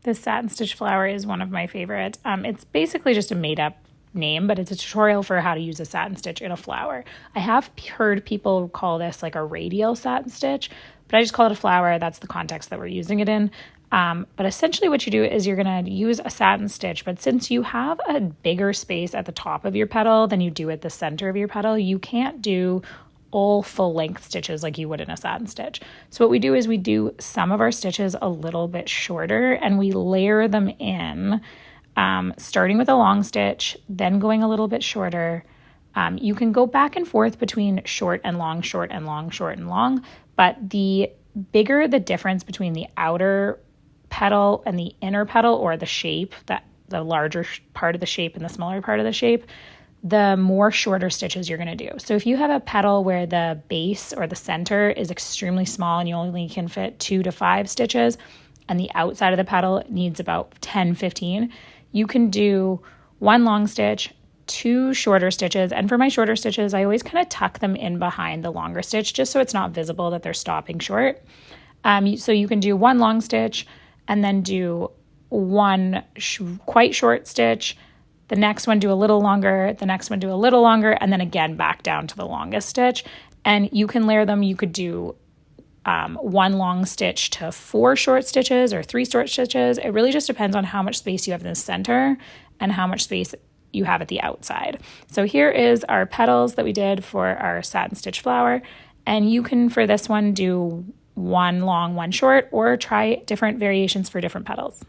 This satin stitch flower is one of my favorite. It's basically just a made up name, but it's a tutorial for how to use a satin stitch in a flower. I have heard people call this like a radial satin stitch, but I just call it a flower. That's the context that we're using it in. But essentially what you do is you're going to use a satin stitch, but since you have a bigger space at the top of your petal than you do at the center of your petal, you can't do all full length stitches like you would in a satin stitch. So what we do is we do some of our stitches a little bit shorter and we layer them in, starting with a long stitch, then going a little bit shorter. You can go back and forth between short and long, short and long, short and long, but the bigger the difference between the outer petal and the inner petal, or the shape, that the larger part of the shape and the smaller part of the shape, the more shorter stitches you're going to do. So if you have a petal where the base or the center is extremely small and you only can fit 2 to 5 stitches, and the outside of the petal needs about 10, 15, you can do 1 long stitch, 2 shorter stitches. And for my shorter stitches, I always kind of tuck them in behind the longer stitch just so it's not visible that they're stopping short. So you can do 1 long stitch and then do 1 quite short stitch, the next one do a little longer, the next one do a little longer, and then again back down to the longest stitch. And you can layer them. You could do 1 long stitch to 4 short stitches or 3 short stitches. It really just depends on how much space you have in the center and how much space you have at the outside. So here is our petals that we did for our satin stitch flower. And you can, for this one, do 1 long, 1 short, or try different variations for different petals.